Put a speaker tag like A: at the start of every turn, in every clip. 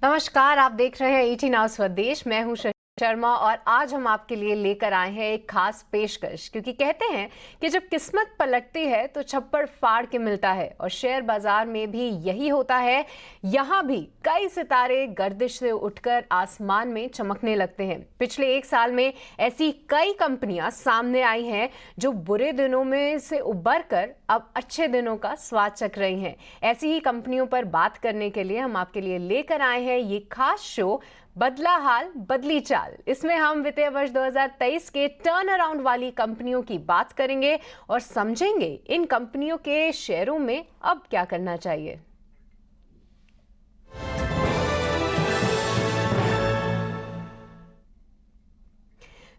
A: नमस्कार, आप देख रहे हैं ईटी नाउ स्वदेश। मैं हूं शर्मा और आज हम आपके लिए लेकर आए हैं एक खास पेशकश, क्योंकि कहते हैं कि जब किस्मत पलटती है तो छप्पड़ फाड़ के मिलता है, और शेयर बाजार में भी यही होता है। यहाँ भी कई सितारे गर्दिश से उठकर आसमान में चमकने लगते हैं। पिछले एक साल में ऐसी कई कंपनियां सामने आई हैं जो बुरे दिनों में से उबर कर अब अच्छे दिनों का स्वाद चख रही हैं। ऐसी ही कंपनियों पर बात करने के लिए हम आपके लिए लेकर आए हैं ये खास शो, बदला हाल बदली चाल। इसमें हम वित्तीय वर्ष 2023 के टर्न अराउंड वाली कंपनियों की बात करेंगे और समझेंगे इन कंपनियों के शेयरों में अब क्या करना चाहिए।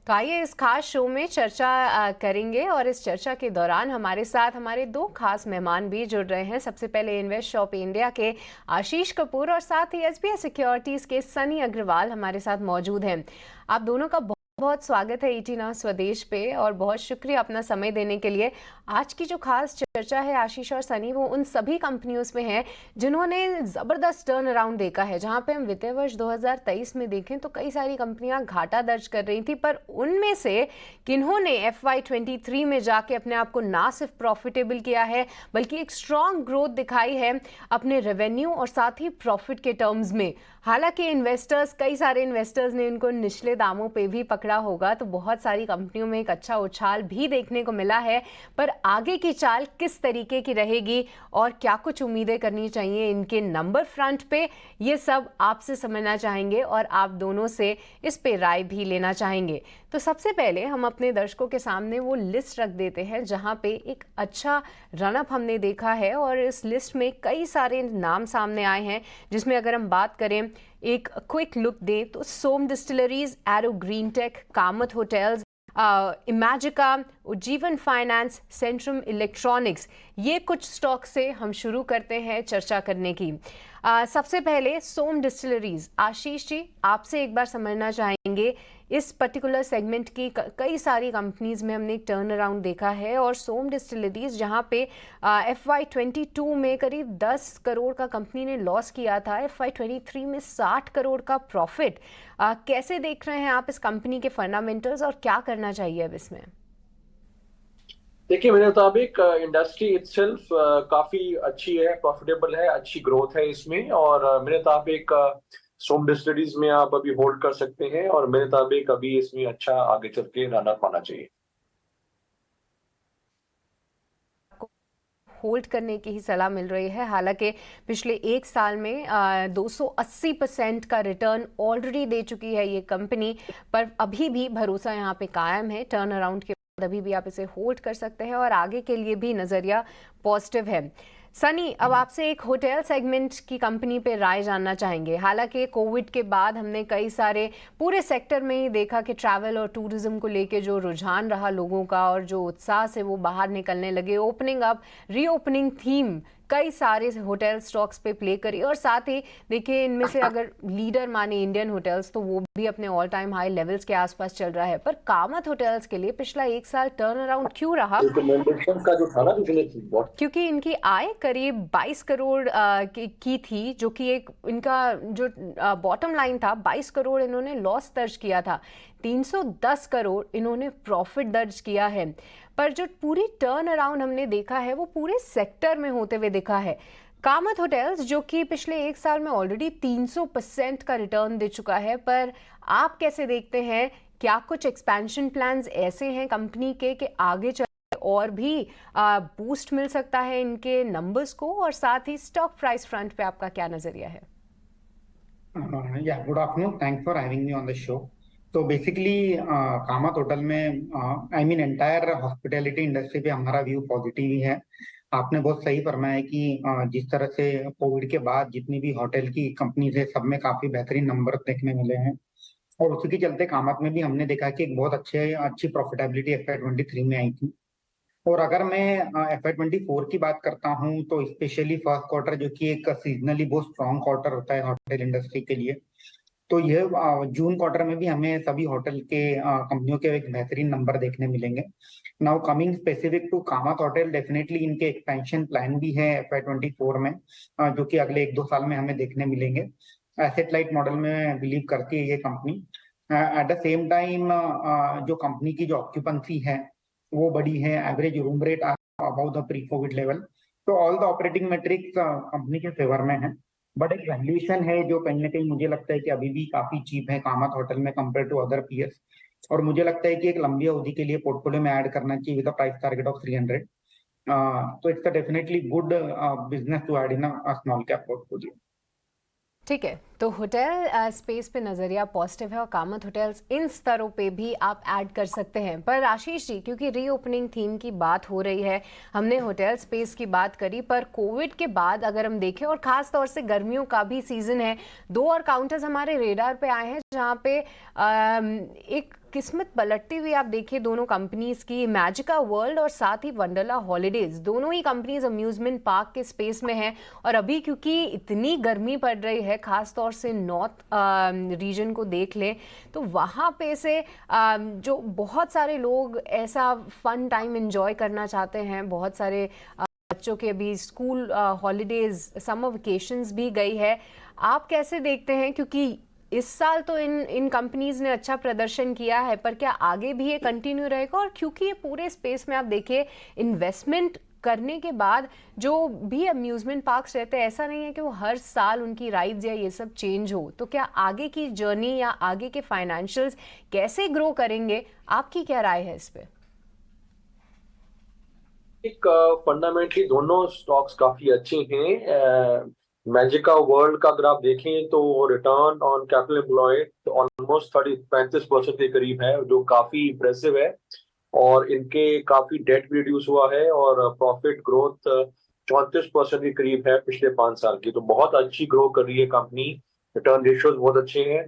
A: तो आइए इस खास शो में चर्चा करेंगे, और इस चर्चा के दौरान हमारे साथ हमारे दो खास मेहमान भी जुड़ रहे हैं। सबसे पहले इन्वेस्ट शॉप इंडिया के आशीष कपूर और साथ ही एसबीआई सिक्योरिटीज के सनी अग्रवाल हमारे साथ मौजूद हैं। आप दोनों का बहुत स्वागत है ईटी नाउ स्वदेश पे, और बहुत शुक्रिया अपना समय देने के लिए। आज की जो खास चर्चा है आशीष और सनी, वो उन सभी कंपनियों में है जिन्होंने ज़बरदस्त टर्न अराउंड देखा है। जहां पे हम वित्तीय वर्ष 2023 में देखें तो कई सारी कंपनियां घाटा दर्ज कर रही थी, पर उनमें से किन्होंने FY23 में जाके अपने आप को ना सिर्फ प्रॉफिटेबल किया है बल्कि एक स्ट्रॉन्ग ग्रोथ दिखाई है अपने रेवेन्यू और साथ ही प्रॉफिट के टर्म्स में। हालांकि कई सारे इन्वेस्टर्स ने इनको निचले दामों पे भी पकड़ा होगा, तो बहुत सारी कंपनियों में एक अच्छा उछाल भी देखने को मिला है। पर आगे की चाल किस तरीके की रहेगी और क्या कुछ उम्मीदें करनी चाहिए इनके नंबर फ्रंट पे, ये सब आपसे समझना चाहेंगे और आप दोनों से इस पे राय भी लेना चाहेंगे। तो सबसे पहले हम अपने दर्शकों के सामने वो लिस्ट रख देते हैं जहां पे एक अच्छा रनअप हमने देखा है, और इस लिस्ट में कई सारे नाम सामने आए हैं, जिसमें अगर हम बात करें, एक क्विक लुक दें तो Som distilleries, Aero Green Tech, Kamat hotels, Imagica, Ujjivan finance, Centrum Electronics, ये कुछ स्टॉक से हम शुरू करते हैं चर्चा करने की। सबसे पहले सोम डिस्टिलरीज, आशीष जी आपसे एक बार समझना चाहेंगे, इस पर्टिकुलर सेगमेंट की कई सारी कंपनीज में हमने एक टर्न अराउंड देखा है, और सोम डिस्टिलरीज जहां पे FY22 में करीब 10 करोड़ का कंपनी ने लॉस किया था, FY23 में 60 करोड़ का प्रॉफिट। कैसे देख रहे हैं आप इस कंपनी के फंडामेंटल्स और क्या करना चाहिए अब इसमें?
B: देखिए, मेरे मुताबिक इंडस्ट्री इटसेल्फ काफी अच्छी है, प्रॉफिटेबल है, अच्छी ग्रोथ है इसमें। और मेरे मुताबिक सोम डिस्टिलरीज में आप अभी होल्ड कर सकते हैं, और मेरे मुताबिक अभी इसमें अच्छा आगे चल के रन अप आना चाहिए।
A: होल्ड करने की ही सलाह मिल रही है। हालांकि पिछले एक साल में 280% का रिटर्न ऑलरेडी दे चुकी है ये कंपनी, पर अभी भी भरोसा यहाँ पे कायम है। टर्न अराउंड के बाद अभी भी आप इसे होल्ड कर सकते हैं और आगे के लिए भी नज़रिया पॉजिटिव है। सनी, अब आपसे एक होटल सेगमेंट की कंपनी पे राय जानना चाहेंगे। हालांकि कोविड के बाद हमने कई सारे पूरे सेक्टर में ही देखा कि ट्रैवल और टूरिज्म को लेके जो रुझान रहा लोगों का और जो उत्साह से वो बाहर निकलने लगे, ओपनिंग अप रीओपनिंग थीम कई सारे होटल स्टॉक्स पे प्ले करी, और साथ ही देखिए इनमें से अगर लीडर माने इंडियन होटल्स, तो वो भी अपने ऑल टाइम हाई लेवल्स के आसपास चल रहा है। पर कामत होटल्स के लिए पिछला एक साल टर्न अराउंड क्यों रहा?
B: रिकमेंडेशन का जो था ना,
A: क्योंकि इनकी आय करीब 22 करोड़ की थी, जो कि एक इनका जो बॉटम लाइन था, 22 करोड़ इन्होंने लॉस दर्ज किया था, 310 करोड़ इन्होंने प्रॉफिट दर्ज किया है। पर जो पूरी टर्न अराउंड हमने देखा है वो पूरे सेक्टर में होते हुए दिखा है। कामत होटल्स जो कि पिछले एक साल में ऑलरेडी 300% का रिटर्न दे चुका है, पर आप कैसे देखते हैं? क्या कुछ एक्सपेंशन प्लान्स ऐसे हैं कंपनी के कि आगे और भी बूस्ट मिल सकता है इनके नंबर्स को? और साथ ही स्टॉक प्राइस फ्रंट पे आपका क्या नजरिया है?
C: या good afternoon, thanks for having me on the show. तो बेसिकली कामत होटल में I mean entire hospitality industry पे हमारा व्यू पॉजिटिव ही है। आपने बहुत सही फरमाया कि जिस तरह से कोविड के बाद जितनी भी होटल की कंपनीज है, सब में काफी बेहतरीन नंबर देखने मिले हैं, और उसी के चलते कामत में भी हमने देखा कि एक बहुत अच्छी प्रॉफिटेबिलिटी FY23 में आई थी। और अगर मैं FY24 की बात करता हूं, तो स्पेशली फर्स्ट क्वार्टर, जो कि एक सीजनली बहुत स्ट्रॉन्ग क्वार्टर होता है होटल इंडस्ट्री के लिए, तो यह जून क्वार्टर में भी हमें सभी होटल के कंपनियों के एक बेहतरीन नंबर देखने मिलेंगे। Now coming specific to Kamath hotel, definitely इनके एक्सपेंशन प्लान भी है FY24 में, जो कि अगले 1-2 साल में हमें देखने मिलेंगे। एसेट लाइट मॉडल में बिलीव करती है ये company. At the same time जो कंपनी की जो ऑक्यूपेंसी है वो बड़ी है, average room rate about the pre Covid level. तो all the operating metrics company के फेवर में है। बट एक वैल्यूएशन है जो कहीं ना कहीं मुझे लगता है कि अभी भी काफी चीप है कामत होटल में कंपेयर टू अदर पीयर्स। और मुझे लगता है कि एक लंबी अवधि के लिए पोर्टफोलियो में ऐड करना चाहिए विद प्राइस टारगेट ऑफ 300। तो it's definitely good business to add in a small cap portfolio.
A: ठीक है, तो होटल स्पेस पे नज़रिया पॉजिटिव है और कामत होटल्स इन स्तरों पे भी आप ऐड कर सकते हैं। पर आशीष जी, क्योंकि रीओपनिंग थीम की बात हो रही है, हमने होटल स्पेस की बात करी, पर कोविड के बाद अगर हम देखें और ख़ास तौर से गर्मियों का भी सीज़न है, दो और काउंटर्स हमारे रेडार पे आए हैं जहाँ पे एक किस्मत पलटती हुई आप देखिए दोनों कंपनीज की, मैजिका वर्ल्ड और साथ ही वंडरला हॉलीडेज, दोनों ही कंपनीज अम्यूजमेंट पार्क के स्पेस में हैं। और अभी क्योंकि इतनी गर्मी पड़ रही है, खास तौर से नॉर्थ रीजन को देख लें तो वहाँ पे से जो बहुत सारे लोग ऐसा फन टाइम एंजॉय करना चाहते हैं, बहुत सारे बच्चों के अभी स्कूल हॉलीडेज, समर वेकेशंस भी गई है। आप कैसे देखते हैं, क्योंकि इस साल तो इन कंपनीज ने अच्छा प्रदर्शन किया है, पर क्या आगे भी ये कंटिन्यू रहेगा? और क्योंकि ये पूरे स्पेस में आप देखिए इन्वेस्टमेंट करने के बाद जो भी अम्यूजमेंट पार्क्स रहते हैं, ऐसा नहीं है कि वो हर साल उनकी राइड्स या ये सब चेंज हो, तो क्या आगे की जर्नी या आगे के फाइनेंशियल्स कैसे ग्रो करेंगे? आपकी क्या राय है इस पे?
B: एक फंडामेंटली दोनों स्टॉक्स काफी अच्छे हैं। मैजिका वर्ल्ड का अगर आप देखें तो रिटर्न ऑन कैपिटल एम्प्लॉयड तो ऑलमोस्ट 35% के करीब है, जो काफी इम्प्रेसिव है। और इनके काफी डेट भी रिड्यूस हुआ है और प्रॉफिट ग्रोथ 34% के करीब है पिछले 5 साल की। तो बहुत अच्छी ग्रो कर रही है कंपनी, रिटर्न रेशियोज बहुत अच्छे हैं।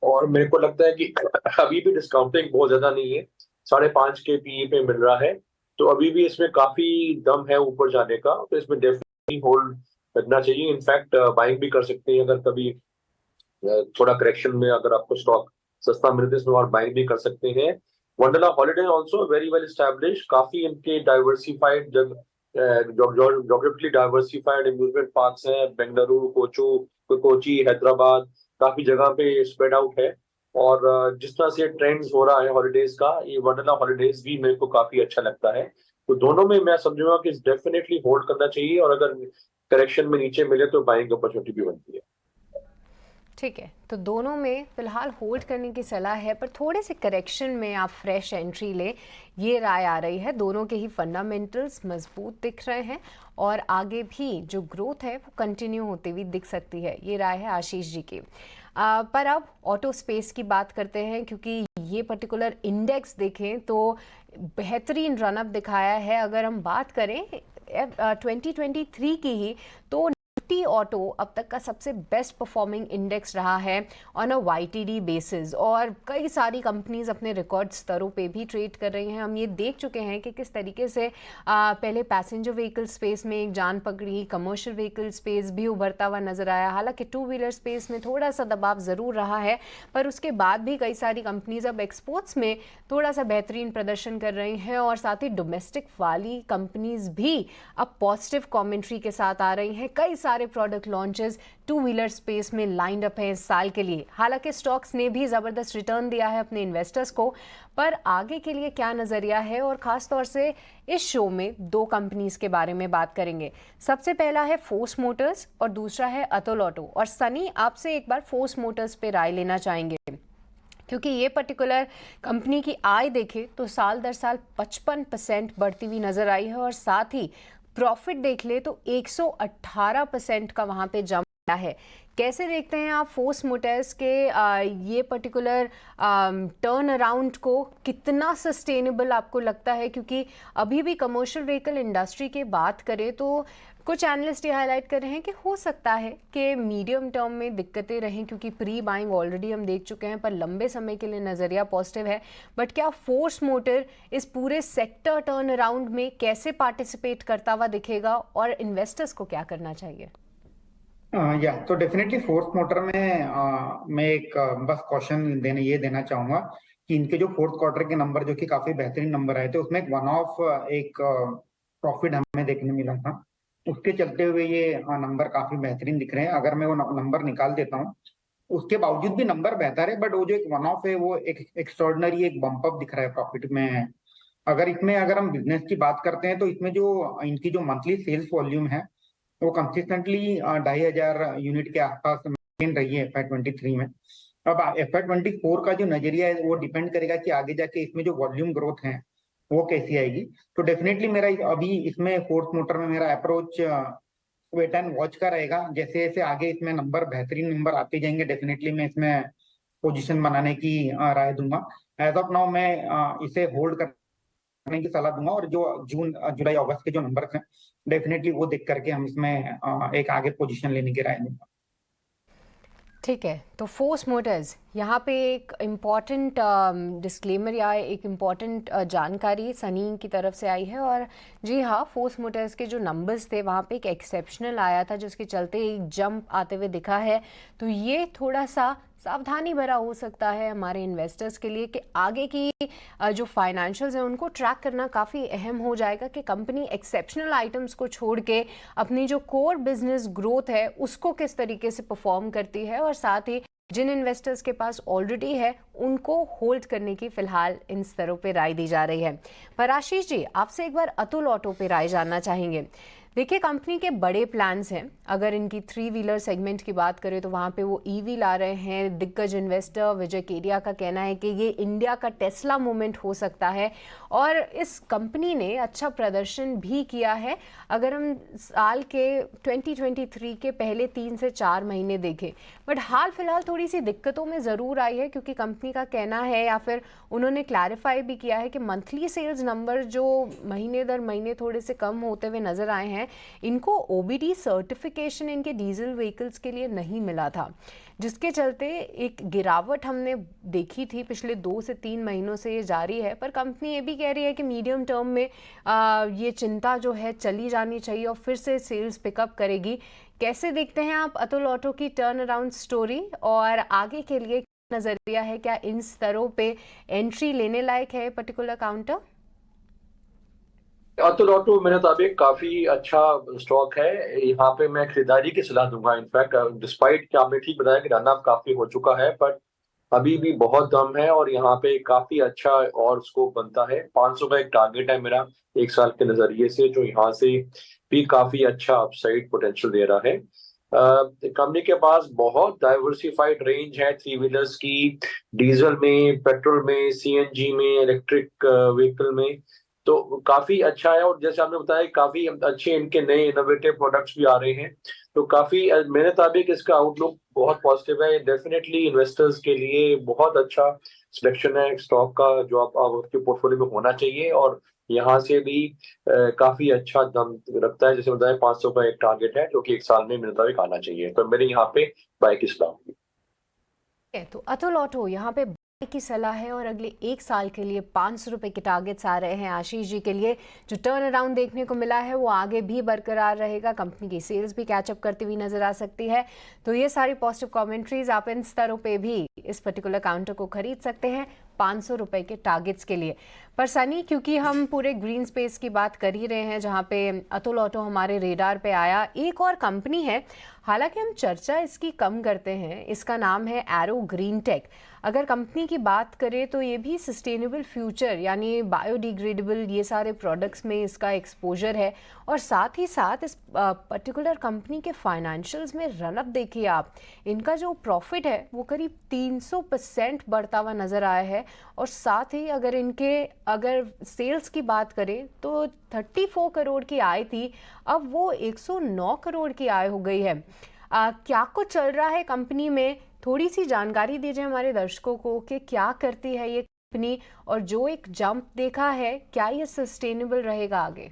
B: और मेरे को लगता है कि अभी भी डिस्काउंटिंग बहुत ज्यादा नहीं है, 5.5 के पीई पे मिल रहा है। तो अभी भी इसमें काफी दम है ऊपर जाने का, तो इसमें डेफिनेटली होल्ड करना चाहिए। इनफैक्ट बाइंग भी कर सकते हैं अगर कभी थोड़ा करेक्शन में अगर आपको स्टॉक सस्ता मिले तो इसमें और बाइंग भी कर सकते हैं। Wonderla holiday also very well establish, काफी इनके diversified geographically diversified amusement parks हैं, बेंगलुरु, कोची, हैदराबाद, काफी जगह पे स्प्रेड आउट है। और जिस तरह से ट्रेंड्स हो रहा है हॉलीडेज का, ये वंडरला हॉलीडेज भी मेरे को काफी अच्छा लगता है। तो दोनों में मैं समझूंगा कि डेफिनेटली होल्ड करना चाहिए, और अगर करेक्शन में नीचे मिले तो बाइंग अपॉर्चुनिटी भी बनती है।
A: ठीक है, तो दोनों में फिलहाल होल्ड करने की सलाह है, पर थोड़े से करेक्शन में आप फ्रेश एंट्री लें, ये राय आ रही है। दोनों के ही फंडामेंटल्स मजबूत दिख रहे हैं और आगे भी जो ग्रोथ है वो कंटिन्यू होती हुई दिख सकती है, ये राय है आशीष जी की। पर अब ऑटो स्पेस की बात करते हैं, क्योंकि ये पर्टिकुलर इंडेक्स देखें तो बेहतरीन रनअप दिखाया है। अगर हम बात करें 2023 की ही, तो निफ्टी ऑटो अब तक का सबसे बेस्ट परफॉर्मिंग इंडेक्स रहा है ऑन अ वाईटीडी बेसिस, और कई सारी कंपनीज अपने रिकॉर्ड स्तरों पे भी ट्रेड कर रही हैं। हम ये देख चुके हैं कि किस तरीके से पहले पैसेंजर व्हीकल स्पेस में एक जान पकड़ी, कमर्शियल व्हीकल स्पेस भी उभरता हुआ नजर आया। हालांकि टू व्हीलर स्पेस में थोड़ा सा दबाव ज़रूर रहा है, पर उसके बाद भी कई सारी कंपनीज अब एक्सपोर्ट्स में थोड़ा सा बेहतरीन प्रदर्शन कर रही हैं, और साथ ही डोमेस्टिक वाली कंपनीज भी अब पॉजिटिव कॉमेंट्री के साथ आ रही हैं। कई सारे product launches two wheeler space में लाइंड अप है इस साल के लिए। हालांकि स्टॉक्स ने भी जबरदस्त रिटर्न दिया है अपने इन्वेस्टर्स को, पर आगे के लिए क्या नजरिया है? और खास तौर से इस शो में दो कंपनीज के बारे में बात करेंगे। सबसे पहला है फोर्स मोटर्स और दूसरा है अतुल ऑटो। और सनी, आपसे एक बार फोर्स मोटर्स पे राय लेना चाहेंगे, क्योंकि ये पर्टिकुलर कंपनी की आय देखे तो साल दर साल 55% बढ़ती हुई नजर आई है, और साथ ही प्रॉफिट देख ले तो 118% का वहां पे जंप आया है। कैसे देखते हैं आप फोर्स मोटर्स के ये पर्टिकुलर टर्न अराउंड को? कितना सस्टेनेबल आपको लगता है? क्योंकि अभी भी कमर्शियल व्हीकल इंडस्ट्री की बात करें तो कुछ एनालिस्ट ये हाईलाइट कर रहे हैं कि हो सकता है कि मीडियम टर्म में दिक्कतें रहें, क्योंकि प्री बाइंग ऑलरेडी हम देख चुके हैं, पर लंबे समय के लिए नज़रिया पॉजिटिव है। बट क्या फोर्स मोटर इस पूरे सेक्टर टर्न अराउंड में कैसे पार्टिसिपेट करता हुआ दिखेगा, और इन्वेस्टर्स को क्या करना चाहिए?
C: तो डेफिनेटली फोर्थ मोटर में मैं एक बस क्वेश्चन देना चाहूंगा कि इनके जो फोर्थ क्वार्टर के नंबर जो कि काफी बेहतरीन नंबर आए थे, उसमें एक वन ऑफ एक प्रॉफिट हमें देखने मिला था। उसके चलते हुए ये नंबर काफी बेहतरीन दिख रहे हैं। अगर मैं वो नंबर निकाल देता हूँ उसके बावजूद भी नंबर बेहतर है, बट वो जो एक वन ऑफ है वो एक एक्स्ट्रॉर्डनरी एक बम्प अप दिख रहा है प्रॉफिट में। अगर हम बिजनेस की बात करते हैं तो इसमें जो इनकी जो मंथली सेल्स वॉल्यूम है वो कंसिस्टेंटली 2,500 यूनिट के आसपास मेंटेन रही है FY23 में। अब FY24 का जो नजरिया है वो डिपेंड करेगा कि आगे जाके इसमें जो वॉल्यूम ग्रोथ है वो कैसी आएगी। तो डेफिनेटली मेरा अभी इसमें फोर्स मोटर में मेरा अप्रोच वेट एंड वॉच का रहेगा। जैसे जैसे आगे इसमें नंबर बेहतरीन नंबर आते जाएंगे डेफिनेटली मैं इसमें पोजीशन बनाने की राय दूंगा। एज ऑफ नाउ मैं इसे होल्ड करने की सलाह दूंगा, और जो जून जुलाई अगस्त के जो नंबर हैं डेफिनेटली वो देख करके हम इसमें एक आगे पोजीशन लेने की राय दूंगा।
A: ठीक है, तो फोर्स मोटर्स यहाँ पे एक इम्पॉर्टेंट डिस्क्लेमर या एक इम्पॉर्टेंट जानकारी सनी की तरफ से आई है। और जी हाँ, फोर्स मोटर्स के जो नंबर्स थे वहाँ पे एक एक्सेप्शनल आया था जिसके चलते एक जंप आते हुए दिखा है। तो ये थोड़ा सा सावधानी भरा हो सकता है हमारे इन्वेस्टर्स के लिए कि आगे की जो फाइनेंशियल्स हैं उनको ट्रैक करना काफ़ी अहम हो जाएगा कि कंपनी एक्सेप्शनल आइटम्स को छोड़ के अपनी जो कोर बिजनेस ग्रोथ है उसको किस तरीके से परफॉर्म करती है, और साथ ही जिन इन्वेस्टर्स के पास ऑलरेडी है उनको होल्ड करने की फिलहाल इन स्तरों पे राय दी जा रही है। पर आशीष जी, आपसे एक बार अतुल ऑटो पे राय जानना चाहेंगे। देखिए, कंपनी के बड़े प्लान्स हैं। अगर इनकी 3 व्हीलर सेगमेंट की बात करें तो वहाँ पे वो ईवी ला रहे हैं। दिग्गज इन्वेस्टर विजय केडिया का कहना है कि ये इंडिया का टेस्ला मूवमेंट हो सकता है, और इस कंपनी ने अच्छा प्रदर्शन भी किया है। अगर हम साल के 2023 के पहले 3 से 4 महीने देखें, बट हाल फिलहाल थोड़ी सी दिक्कतों में ज़रूर आई है, क्योंकि कंपनी का कहना है या फिर उन्होंने क्लैरिफाई भी किया है कि मंथली सेल्स नंबर जो महीने दर महीने थोड़े से कम होते हुए नज़र आए हैं, इनको OBD सर्टिफिकेशन इनके डीजल व्हीकल्स के लिए नहीं मिला था, जिसके चलते एक गिरावट हमने देखी थी। पिछले 2 से 3 महीनों से ये जारी है, पर कंपनी ये भी कह रही है कि मीडियम टर्म में ये चिंता जो है चली जानी चाहिए और फिर से सेल्स पिकअप करेगी। कैसे देखते हैं आप अतुल ऑटो की टर्न अराउंड स्टोरी, और आगे के लिए नजरिया है? क्या इन स्तरों पे एंट्री लेने लायक है पर्टिकुलर काउंटर?
B: अतुल ऑटो मेरे मुताबिक काफी अच्छा स्टॉक है। यहाँ पे मैं खरीदारी की सलाह दूंगा। इनफैक्ट डिस्पाइट कि आपने ठीक बताया कि रन अप काफी हो चुका है, पर अभी भी बहुत दम है और यहाँ पे काफी अच्छा और स्कोप बनता है। 500 का एक टारगेट है मेरा 1 साल के नजरिए से, जो यहाँ से भी काफी अच्छा अपसाइड पोटेंशियल दे रहा है। कंपनी के पास बहुत डाइवर्सिफाइड रेंज है 3 व्हीलर्स की, डीजल में, पेट्रोल में, CNG में, इलेक्ट्रिक व्हीकल में। तो काफी अच्छा है, और जैसे आपने बताया काफी अच्छे इनके नए इनोवेटिव प्रोडक्ट्स भी आ रहे हैं। तो काफी मेरे मुताबिक इसका आउटलुक बहुत पॉजिटिव है। डेफिनेटली इन्वेस्टर्स के लिए बहुत अच्छा सिलेक्शन है स्टॉक का, जो आप आपके पोर्टफोलियो में होना चाहिए। और यहाँ से भी काफी अच्छा दम रखता है। जैसे बताया 500 का एक टारगेट है, जो कि 1 साल में मेरे मुताबिक आना चाहिए। तो मेरे यहाँ पे बाय की सलाह होगी।
A: तो अतुल ऑटो यहाँ पे बाय की सलाह है, और अगले 1 साल के लिए 500 रुपए के टारगेट्स आ रहे हैं आशीष जी के लिए। जो टर्न अराउंड देखने को मिला है वो आगे भी बरकरार रहेगा, कंपनी की सेल्स भी कैचअप करती हुई नजर आ सकती है। तो ये सारी पॉजिटिव कमेंट्रीज आप इन स्तरों पे भी इस पर्टिकुलर काउंटर को खरीद सकते हैं 500 रुपए के टारगेट्स के लिए। पर सनी, क्योंकि हम पूरे ग्रीन स्पेस की बात कर ही रहे हैं जहाँ पे अतुल ऑटो हमारे रेडार पे आया, एक और कंपनी है, हालांकि हम चर्चा इसकी कम करते हैं, इसका नाम है एरो ग्रीन टेक। अगर कंपनी की बात करें तो ये भी सस्टेनेबल फ्यूचर यानी बायोडिग्रेडेबल ये सारे प्रोडक्ट्स में इसका एक्सपोजर है, और साथ ही साथ इस पर्टिकुलर कंपनी के फाइनेंशियल्स में रनअप देखिए आप, इनका जो प्रॉफिट है वो करीब 300% बढ़ता हुआ नज़र आया है। और साथ ही अगर सेल्स की बात करें तो 34 करोड़ की आय थी, अब वो 109 करोड़ की आय हो गई है। क्या कुछ चल रहा है कंपनी में? थोड़ी सी जानकारी दीजिए हमारे दर्शकों को कि क्या करती है ये कंपनी, और जो एक जंप देखा है क्या ये सस्टेनेबल रहेगा आगे?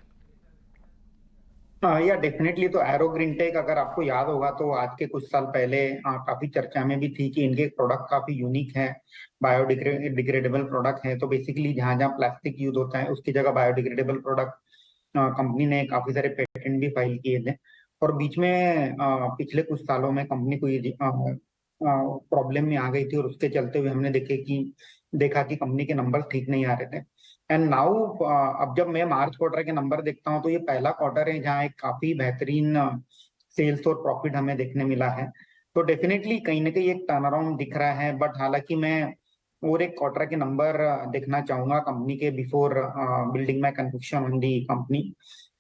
C: या डेफिनेटली। तो एरो ग्रीन टेक अगर आपको याद होगा तो आज के कुछ साल पहले काफी चर्चा में भी थी कि इनके प्रोडक्ट काफी यूनिक है, बायोडिग्रेडेबल प्रोडक्ट है। तो बेसिकली जहां जहां प्लास्टिक यूज होता है उसकी जगह बायोडिग्रेडेबल प्रोडक्ट कंपनी ने काफी सारे पेटेंट भी फाइल किए थे। और बीच में पिछले कुछ सालों में कंपनी को ये प्रॉब्लम में आ गई थी, और उसके चलते हुए हमने देखा कि कंपनी के नंबर ठीक नहीं आ रहे थे। एंड नाउ अब जब मैं मार्च क्वार्टर के नंबर देखता हूं तो ये पहला क्वार्टर है जहाँ एक काफी बेहतरीन सेल्स और प्रॉफिट हमें देखने मिला है। तो डेफिनेटली कहीं ना कहीं एक टर्न अराउंड दिख रहा है, बट हालांकि मैं और एक क्वार्टर के नंबर देखना चाहूंगा कंपनी के before building my conviction on the company.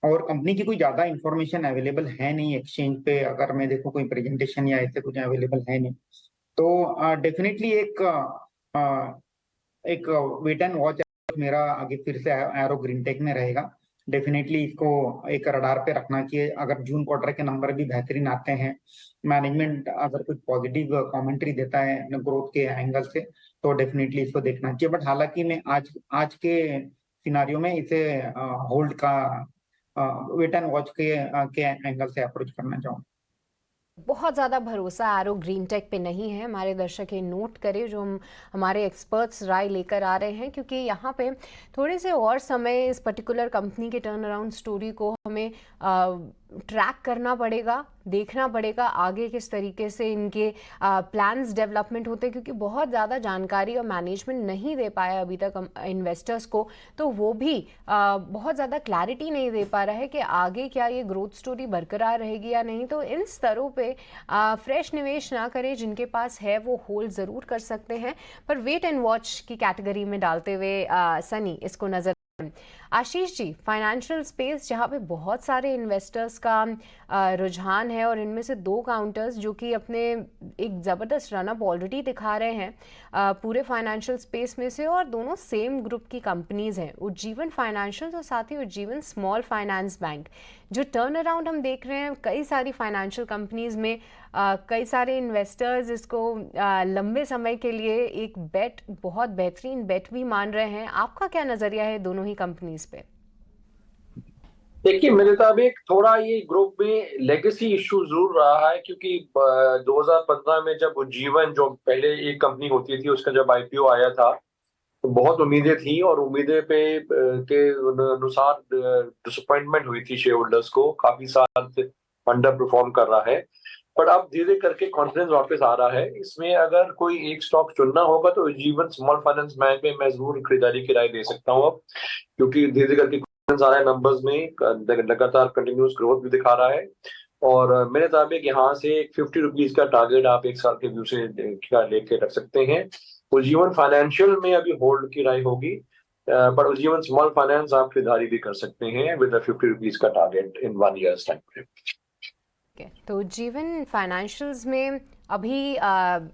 C: और कंपनी की कोई ज्यादा इंफॉर्मेशन अवेलेबल है नहीं एक्सचेंज पे, अगर मैं देखूं कोई प्रेजेंटेशन या ऐसे कुछ अवेलेबल है नहीं। तो डेफिनेटली एक वेट एंड वॉच मेरा आगे फिर से एरो ग्रीन टेक में रहेगा। डेफिनेटली इसको एक रडार पे रखना चाहिए। अगर जून क्वार्टर के नंबर भी बेहतरीन आते हैं, मैनेजमेंट अगर कुछ पॉजिटिव कमेंट्री देता है ग्रोथ के एंगल से, तो डेफिनेटली इसको देखना चाहिए। बट हालांकि मैं आज आज के सिनारियो में इसे होल्ड का वेट एंड वॉच के एंगल से अप्रोच करना चाहूँगा।
A: बहुत ज़्यादा भरोसा एरो ग्रीन टेक पे नहीं है, हमारे दर्शक ये नोट करें जो हम हमारे एक्सपर्ट्स राय लेकर आ रहे हैं, क्योंकि यहाँ पे थोड़े से और समय इस पर्टिकुलर कंपनी के टर्न अराउंड स्टोरी को हमें ट्रैक करना पड़ेगा, देखना पड़ेगा आगे किस तरीके से इनके प्लान्स डेवलपमेंट होते हैं, क्योंकि बहुत ज़्यादा जानकारी और मैनेजमेंट नहीं दे पाया अभी तक इन्वेस्टर्स को, तो वो भी बहुत ज़्यादा क्लैरिटी नहीं दे पा रहा है कि आगे क्या ये ग्रोथ स्टोरी बरकरार रहेगी या नहीं। तो इन स्तरों पे फ्रेश निवेश ना करें, जिनके पास है वो होल्ड ज़रूर कर सकते हैं, पर वेट एंड वॉच की कैटेगरी में डालते हुए सनी इसको नज़र। आशीष जी, फाइनेंशियल स्पेस जहाँ पे बहुत सारे इन्वेस्टर्स का रुझान है और इनमें से दो काउंटर्स जो कि अपने एक ज़बरदस्त रनअप ऑलरेडी दिखा रहे हैं पूरे फाइनेंशियल स्पेस में से, और दोनों सेम ग्रुप की कंपनीज हैं, उज्जीवन फाइनेंशियल और साथ ही उज्जीवन स्मॉल फाइनेंस बैंक। जो टर्न अराउंड हम देख रहे हैं कई सारी फाइनेंशियल कंपनीज में, कई सारे इन्वेस्टर्स इसको लंबे समय के लिए एक बेट, बहुत बेहतरीन बेट भी मान रहे हैं। आपका क्या नज़रिया है दोनों ही कंपनीज पे?
B: देखिए, मेरे मुताबिक थोड़ा ये ग्रुप में लेगेसी इशू जरूर रहा है, क्योंकि 2015 में जब उज्जीवन, जो पहले एक कंपनी होती थी, उसका जब आईपीओ आया था तो बहुत उम्मीदें थी, और उम्मीदें पे के अनुसार डिसअपॉइंटमेंट हुई थी शेयर होल्डर्स को, काफी साल से अंडर परफॉर्म कर रहा है। पर अब धीरे करके कॉन्फिडेंस वापस आ रहा है इसमें। अगर कोई एक स्टॉक चुनना होगा तो उज्जीवन स्मॉल फाइनेंस बैंक में मैं जरूर खरीदारी की राय दे सकता हूँ अब, क्योंकि धीरे करके कॉन्फिडेंस आ रहा है, नंबर्स में लगातार कंटिन्यूस ग्रोथ भी दिखा रहा है। और मेरे मुताबिक यहाँ से ₹50 का टारगेट आप एक साल के व्यू से लेके रख सकते हैं। उज्जीवन फाइनेंशियल में अभी होल्ड की राय होगी, पर उज्जीवन स्मॉल फाइनेंस आप खरीदारी भी कर सकते हैं विद ₹50 का टारगेट इन 1 ईयर्स टाइम फ्रेम।
A: तो उज्जीवन फाइनेंशियल्स में अभी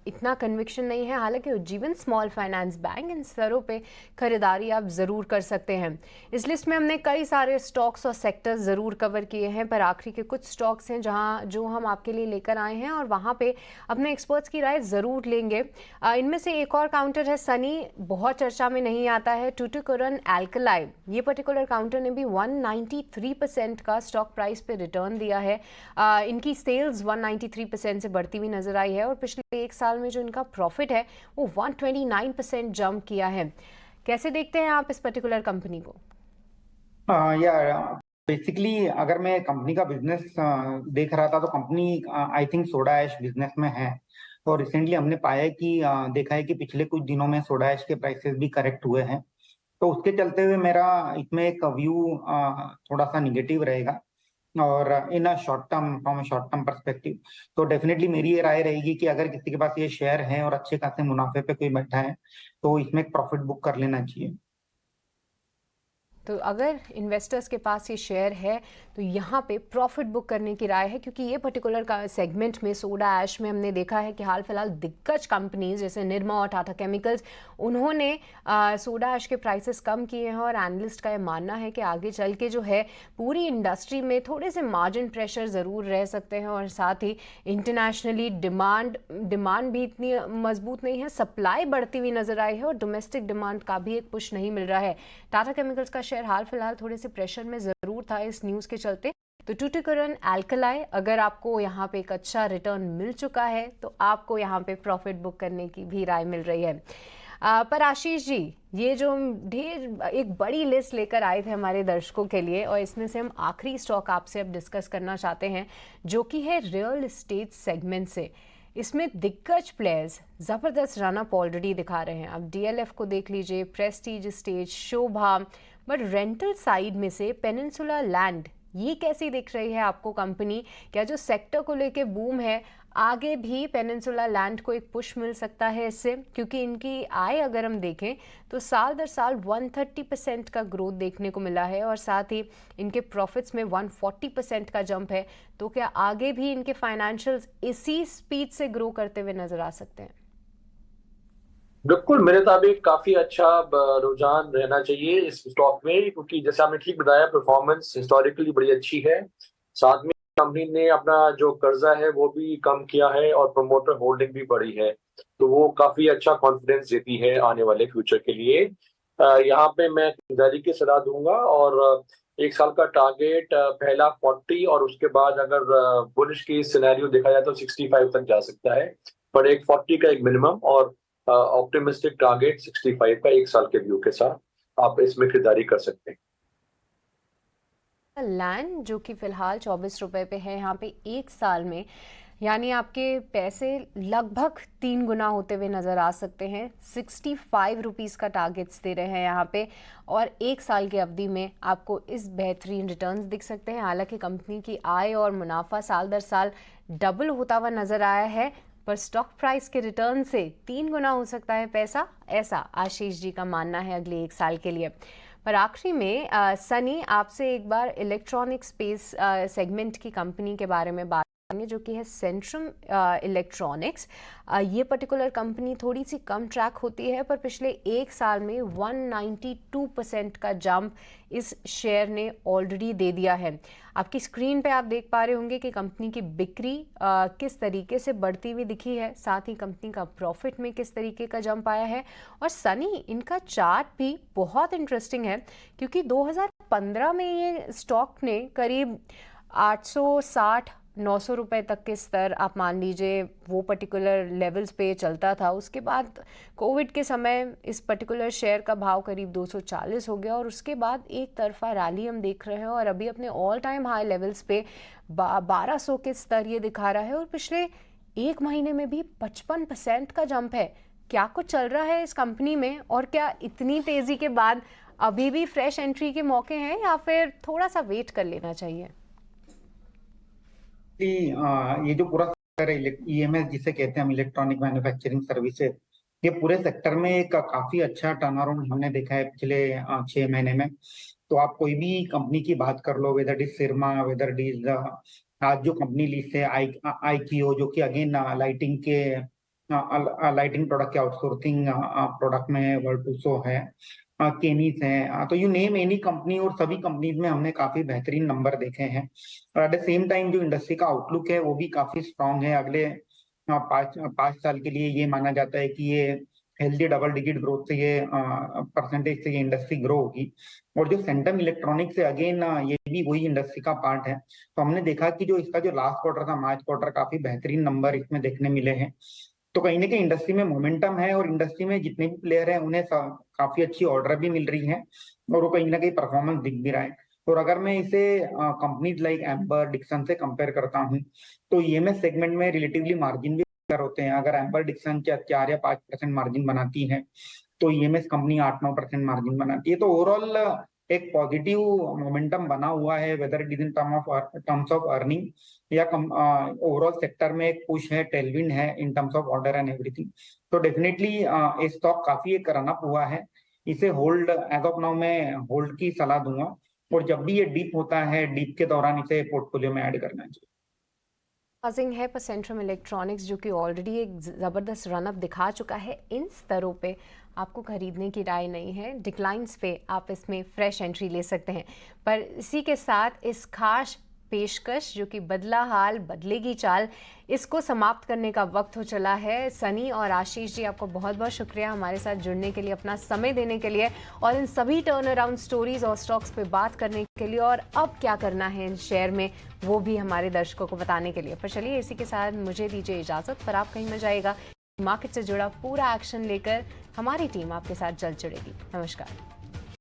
A: इतना कन्विक्शन नहीं है, हालांकि उज्जीवन स्मॉल फाइनेंस बैंक इन स्तरों पे खरीदारी आप ज़रूर कर सकते हैं। इस लिस्ट में हमने कई सारे स्टॉक्स और सेक्टर्स ज़रूर कवर किए हैं, पर आखिरी के कुछ स्टॉक्स हैं जहां जो हम आपके लिए लेकर आए हैं और वहां पे अपने एक्सपर्ट्स की राय ज़रूर लेंगे। इनमें से एक और काउंटर है सनी, बहुत चर्चा में नहीं आता है, टूटुकुरन एल्कलाई। ये पर्टिकुलर काउंटर ने भी 193% का स्टॉक प्राइस पे रिटर्न दिया है। इनकी सेल्स 193% से बढ़ती हुई नजर आई है, और पिछले एक साल में जो इनका प्रॉफिट है वो 129% जंप किया है। कैसे देखते हैं आप इस पर्टिकुलर कंपनी को?
C: यार बेसिकली अगर मैं कंपनी का बिजनेस देख रहा था, तो company I think soda ash business में है। और रिसेंटली हमने पाया है कि देखा है कि पिछले कुछ दिनों में सोडा ऐश के प्राइसेस भी करेक्ट हुए हैं। तो उसके चलते हुए मेरा इसमें एक व्यू थोड़ा सा निगेटिव रहेगा, और in a short term, from a short term perspective. तो डेफिनेटली मेरी ये राय रहेगी कि अगर किसी के पास ये शेयर है और अच्छे खासे मुनाफे पे कोई बैठा है, तो इसमें एक प्रॉफिट बुक कर लेना चाहिए।
A: तो अगर इन्वेस्टर्स के पास ये शेयर है तो यहाँ पे प्रॉफिट बुक करने की राय है, क्योंकि ये पर्टिकुलर का सेगमेंट में सोडा ऐश में हमने देखा है कि हाल फिलहाल दिग्गज कंपनीज जैसे निरमा और टाटा केमिकल्स, उन्होंने सोडा ऐश के प्राइसेस कम किए हैं, और एनालिस्ट का ये मानना है कि आगे चल के जो है पूरी इंडस्ट्री में थोड़े से मार्जिन प्रेशर ज़रूर रह सकते हैं, और साथ ही इंटरनेशनली डिमांड भी इतनी मजबूत नहीं है, सप्लाई बढ़ती हुई नजर आई है, और डोमेस्टिक डिमांड का भी एक पुश नहीं मिल रहा है। टाटा केमिकल्स का हाल फिलहाल थोड़े से प्रेशर में जरूर था इस न्यूज़ के चलते। तो टूटुकुरन एल्कलाई, अगर आपको यहाँ पे एक अच्छा रिटर्न मिल चुका है तो आपको यहाँ पे प्रॉफिट बुक करने की भी राय मिल रही है। पर आशीष जी, ये जो ढेर एक बड़ी लिस्ट लेकर आए थे हमारे दर्शकों के लिए, और इसमें से हम आखिरी स्टॉक आपसे अब डिस्कस करना चाहते हैं, जो कि है रियल एस्टेट सेगमेंट से। इसमें दिग्गज प्लेयर्स ज़बरदस्त रनअप ऑलरेडी दिखा रहे हैं। अब डीएलएफ को देख लीजिए, Prestige estate, Shobha, but rental side में से पेनिनसुला लैंड ये कैसी दिख रही है आपको कंपनी? क्या जो सेक्टर को लेके बूम है, आगे भी पेनिनसुला लैंड को एक पुश मिल सकता है इससे? क्योंकि इनकी आय अगर हम देखें तो साल दर साल 130% का ग्रोथ देखने को मिला है और साथ ही इनके प्रॉफिट्स में 140% का जंप है। तो क्या आगे भी इनके फाइनेंशियल्स इसी स्पीड से ग्रो करते हुए नजर आ सकते हैं?
B: बिल्कुल, मेरे मुताबिक काफी अच्छा रुझान रहना चाहिए इस स्टॉक में, क्योंकि जैसे आपने ठीक बताया, परफॉर्मेंस हिस्टोरिकली बड़ी अच्छी है। साथ में कंपनी ने अपना जो कर्जा है वो भी कम किया है और प्रमोटर होल्डिंग भी बढ़ी है, तो वो काफी अच्छा कॉन्फिडेंस देती है आने वाले फ्यूचर के लिए। यहाँ पे मैं खरीदारी की सलाह दूंगा और एक साल का टारगेट पहला 40 और उसके बाद अगर बुलिश की सिनेरियो देखा जाए तो 65 तक जा सकता है, पर एक 40 का एक मिनिमम और ऑप्टिमिस्टिक टारगेट 65 का एक साल के व्यू के साथ आप इसमें खरीदारी कर सकते हैं।
A: लैंड जो कि फिलहाल 24 रुपए पे है, यहाँ पे एक साल में यानी आपके पैसे लगभग 3 गुना होते हुए नज़र आ सकते हैं। 65 रुपीज़ का टारगेट्स दे रहे हैं यहाँ पे और एक साल की अवधि में आपको इस बेहतरीन रिटर्न्स दिख सकते हैं। हालांकि कंपनी की आय और मुनाफा साल दर साल डबल होता हुआ नज़र आया है, पर स्टॉक प्राइस के रिटर्न से 3 गुना हो सकता है पैसा, ऐसा आशीष जी का मानना है अगले एक साल के लिए। पर आखिरी में सनी, आपसे एक बार इलेक्ट्रॉनिक स्पेस सेगमेंट की कंपनी के बारे में बात करेंगे जो कि है सेंट्रम इलेक्ट्रॉनिक्स। ये पर्टिकुलर कंपनी थोड़ी सी कम ट्रैक होती है, पर पिछले एक साल में 192% का जंप इस शेयर ने ऑलरेडी दे दिया है। आपकी स्क्रीन पे आप देख पा रहे होंगे कि कंपनी की बिक्री किस तरीके से बढ़ती हुई दिखी है, साथ ही कंपनी का प्रॉफिट में किस तरीके का जंप आया है। और सनी, इनका चार्ट भी बहुत इंटरेस्टिंग है क्योंकि 2015 में ये स्टॉक ने करीब 860-900 रुपए तक के स्तर आप मान लीजिए वो पर्टिकुलर लेवल्स पे चलता था। उसके बाद कोविड के समय इस पर्टिकुलर शेयर का भाव करीब 240 हो गया और उसके बाद एक तरफा रैली हम देख रहे हैं और अभी अपने ऑल टाइम हाई लेवल्स पे 1200 के स्तर ये दिखा रहा है और पिछले एक महीने में भी 55% का जंप है। क्या कुछ चल रहा है इस कंपनी में और क्या इतनी तेजी के बाद अभी भी फ्रेश एंट्री के मौके हैं या फिर थोड़ा सा वेट कर लेना चाहिए?
C: ये जो पूरा सेक्टर है ईएमएस जिसे कहते हैं हम, इलेक्ट्रॉनिक मैन्युफैक्चरिंग सर्विसेज, ये पूरे सेक्टर में एक काफी अच्छा टर्नअराउंड हमने देखा है पिछले 6 महीने में। तो आप कोई भी कंपनी की बात कर लो, वेदर इज सिरमा, वेदर इज आज जो कंपनी लिस्ट है आईक्यू, जो कि अगेन लाइटिंग प्रोडक्ट के आउटसोर्सिंग प्रोडक्ट में वर्टूसो है, केनीस है, तो यू नेम एनी कंपनी, और सभी कंपनीज में हमने काफी बेहतरीन नंबर देखे हैं। और एट द सेम टाइम जो इंडस्ट्री का आउटलुक है वो भी काफी स्ट्रांग है। अगले 5 साल के लिए ये माना जाता है कि ये हेल्दी डबल डिजिट ग्रोथ से ये परसेंटेज से ये इंडस्ट्री ग्रो होगी। और जो सेंटम इलेक्ट्रॉनिक्स है, अगेन ये भी वही इंडस्ट्री का पार्ट है। तो हमने देखा कि जो इसका जो लास्ट क्वार्टर था, मार्च क्वार्टर, काफी बेहतरीन नंबर इसमें देखने मिले हैं। तो कहीं ना कहीं इंडस्ट्री में मोमेंटम है और इंडस्ट्री में जितने भी प्लेयर हैं उन्हें काफी अच्छी ऑर्डर भी मिल रही है और वो कहीं ना कहीं परफॉर्मेंस दिख भी रहा है। और अगर मैं इसे कंपनीज लाइक एम्बर, डिक्सन से कंपेयर करता हूँ तो ईएमएस सेगमेंट में रिलेटिवली मार्जिन भी बेहतर होते हैं। अगर एम्बर डिक्सन 4 या 5% मार्जिन बनाती है तो ईएमएस कंपनी 8-9% मार्जिन बनाती है। तो ओवरऑल एक पॉजिटिव मोमेंटम बना हुआ है, whether it is in terms of earning या ओवरऑल सेक्टर में एक पुश है, टेलविंड है in terms of order and everything. तो डेफिनेटली ये स्टॉक काफी एक रन अप हुआ है, इसे होल्ड एज ऑफ नाउ मैं होल्ड की सलाह दूंगा। और जब भी ये डीप होता है, डीप के दौरान इसे पोर्टफोलियो में ऐड करना चाहिए।
A: पासिंग है पर सेंट्रम इलेक्ट्रॉनिक्स जो कि ऑलरेडी एक ज़बरदस्त रनअप दिखा चुका है, इन स्तरों पे आपको खरीदने की राय नहीं है। डिक्लाइंस पे आप इसमें फ्रेश एंट्री ले सकते हैं। पर इसी के साथ इस खास पेशकश जो कि बदला हाल बदलेगी चाल, इसको समाप्त करने का वक्त हो चला है। सनी और आशीष जी, आपको बहुत बहुत शुक्रिया हमारे साथ जुड़ने के लिए, अपना समय देने के लिए और इन सभी टर्न अराउंड स्टोरीज और स्टॉक्स पे बात करने के लिए और अब क्या करना है इन शेयर में वो भी हमारे दर्शकों को बताने के लिए। पर चलिए इसी के साथ मुझे दीजिए इजाज़त, पर आप कहीं मत जाइएगा। मार्केट से जुड़ा पूरा एक्शन लेकर हमारी टीम आपके साथ जल्द जुड़ेगी। नमस्कार।